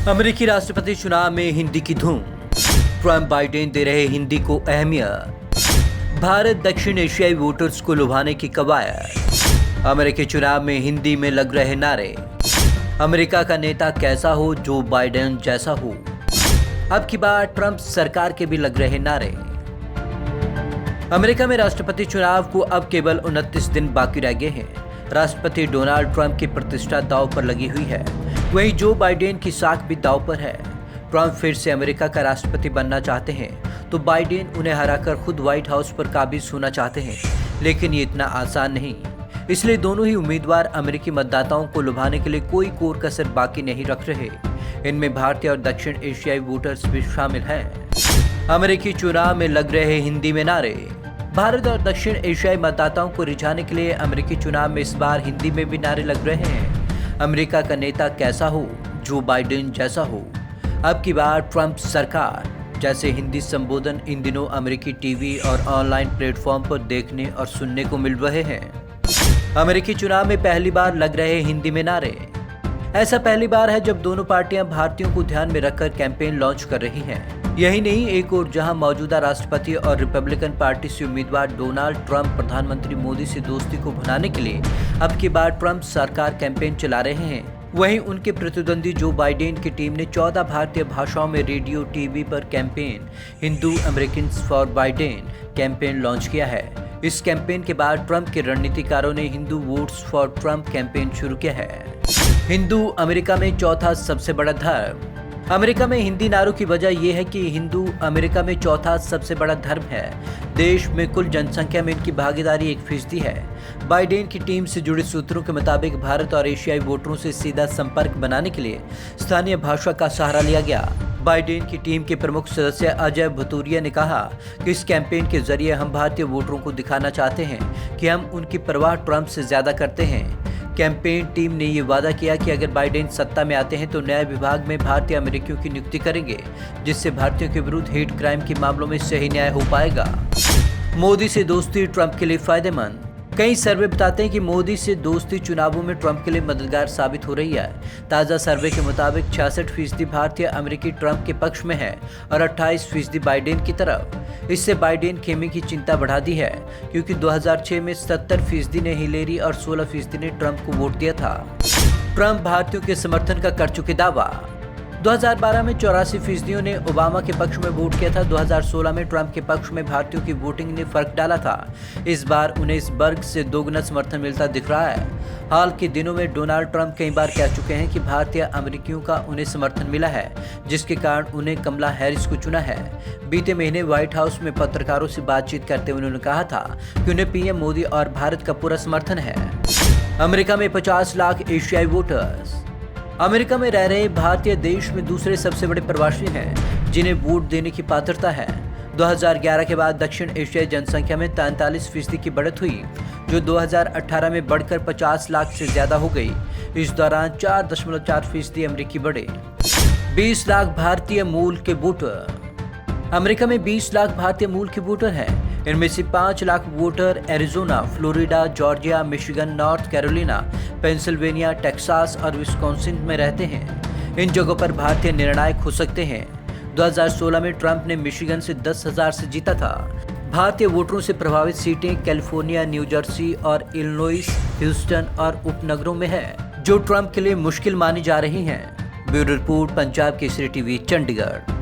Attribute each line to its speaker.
Speaker 1: अमेरिकी राष्ट्रपति चुनाव में हिंदी की धूम, ट्रंप बाइडेन दे रहे हिंदी को अहमियत, भारत दक्षिण एशियाई वोटर्स को लुभाने की कवायद, अमेरिकी चुनाव में हिंदी में लग रहे नारे, अमेरिका का नेता कैसा हो जो बाइडेन जैसा हो, अब की बार ट्रंप सरकार के भी लग रहे नारे। अमेरिका में राष्ट्रपति चुनाव को अब केवल 29 दिन बाकी रह गए हैं। राष्ट्रपति डोनाल्ड ट्रंप की प्रतिष्ठा दांव पर लगी हुई है, वहीं जो बाइडेन की साख भी दांव पर है। ट्रंप फिर से अमेरिका का राष्ट्रपति बनना चाहते हैं तो बाइडेन उन्हें हराकर खुद व्हाइट हाउस पर काबिज होना चाहते हैं, लेकिन ये इतना आसान नहीं। इसलिए दोनों ही उम्मीदवार अमेरिकी मतदाताओं को लुभाने के लिए कोई कोर कसर बाकी नहीं रख रहे। इनमें भारतीय और दक्षिण एशियाई वोटर्स भी शामिल हैं। अमेरिकी चुनाव में लग रहे हिंदी में नारे, भारत और दक्षिण एशियाई मतदाताओं को रिझाने के लिए अमेरिकी चुनाव में इस बार हिंदी में भी नारे लग रहे हैं। अमेरिका का नेता कैसा हो जो बाइडेन जैसा हो, अब की बार ट्रंप सरकार जैसे हिंदी संबोधन इन दिनों अमेरिकी टीवी और ऑनलाइन प्लेटफॉर्म पर देखने और सुनने को मिल रहे हैं। अमेरिकी चुनाव में पहली बार लग रहे हिंदी में नारे। ऐसा पहली बार है जब दोनों पार्टियां भारतीयों को ध्यान में रखकर कैंपेन लॉन्च कर रही हैं। यही नहीं, एक और जहां मौजूदा राष्ट्रपति और रिपब्लिकन पार्टी से उम्मीदवार डोनाल्ड ट्रंप प्रधानमंत्री मोदी से दोस्ती को भुनाने के लिए अब की बार ट्रंप सरकार कैंपेन चला रहे हैं, वहीं उनके प्रतिद्वंदी जो बाइडेन की टीम ने 14 भारतीय भाषाओं में रेडियो टीवी पर campaign Hindu Americans for Biden campaign launch किया है। इस कैंपेन के बाद ट्रंप के रणनीतिकारों ने Hindu votes for Trump campaign शुरू किया है। हिंदू अमेरिका में चौथा सबसे बड़ा धर्म। अमेरिका में हिंदी नारों की वजह यह है कि हिंदू अमेरिका में चौथा सबसे बड़ा धर्म है। देश में कुल जनसंख्या में इनकी भागीदारी 1% है। बाइडेन की टीम से जुड़े सूत्रों के मुताबिक भारत और एशियाई वोटरों से सीधा संपर्क बनाने के लिए स्थानीय भाषा का सहारा लिया गया। बाइडेन की टीम के प्रमुख सदस्य अजय भतूरिया ने कहा कि इस कैंपेन के जरिए हम भारतीय वोटरों को दिखाना चाहते हैं कि हम उनकी परवाह ट्रंप से ज्यादा करते हैं। कैंपेन टीम ने ये वादा किया कि अगर बाइडेन सत्ता में आते हैं तो न्याय विभाग में भारतीय अमेरिकियों की नियुक्ति करेंगे, जिससे भारतीयों के विरुद्ध हेट क्राइम के मामलों में सही न्याय हो पाएगा। मोदी से दोस्ती ट्रंप के लिए फायदेमंद। कई सर्वे बताते हैं कि मोदी से दोस्ती चुनावों में ट्रंप के लिए मददगार साबित हो रही है। ताज़ा सर्वे के मुताबिक 66% भारतीय अमेरिकी ट्रंप के पक्ष में है और 28% बाइडेन की तरफ। इससे बाइडेन खेमे की चिंता बढ़ा दी है, क्योंकि 2006 में 70% ने हिलेरी और 16% ने ट्रंप को वोट दिया था। ट्रंप भारतीयों के समर्थन का कर चुके दावा। 2012 में 84% ने ओबामा के पक्ष में वोट किया था। 2016 में ट्रंप के पक्ष में भारतीयों की वोटिंग ने फर्क डाला था। इस बार उन्हें इस वर्ग से दोगुना समर्थन मिलता दिख रहा है। हाल के दिनों में डोनाल्ड ट्रंप कई बार कह चुके हैं कि भारतीय अमेरिकियों का उन्हें समर्थन मिला है, जिसके कारण उन्हें कमला हैरिस को चुना है। बीते महीने व्हाइट हाउस में पत्रकारों से बातचीत करते हुए उन्होंने कहा था कि उन्हें पीएम मोदी और भारत का पूरा समर्थन है। अमेरिका में 50 लाख एशियाई वोटर्स। अमेरिका में रह रहे भारतीय देश में दूसरे सबसे बड़े प्रवासी हैं, जिन्हें वोट देने की पात्रता है। 2011 के बाद दक्षिण एशियाई जनसंख्या में 43% की बढ़त हुई, जो 2018 में बढ़कर 50 लाख से ज्यादा हो गई। इस दौरान 4.4% अमेरिकी बढ़े। 20 लाख भारतीय मूल के वोटर। अमेरिका में 20 लाख भारतीय मूल के वोटर हैं। इनमें से 5 lakh voter Arizona, Florida, Georgia, Michigan, north Carolina, Pennsylvania, Texas और विस्कॉन्सिन में रहते हैं। इन जगहों पर भारतीय निर्णायक हो सकते हैं। 2016 में ट्रंप ने मिशिगन से 10,000 से जीता था। भारतीय वोटरों से प्रभावित सीटें कैलिफोर्निया, न्यू जर्सी और इलिनॉइस, ह्यूस्टन और उपनगरों में है, जो ट्रंप के लिए मुश्किल मानी जा रही हैं। Bureau report, Punjab Kesari TV, Chandigarh.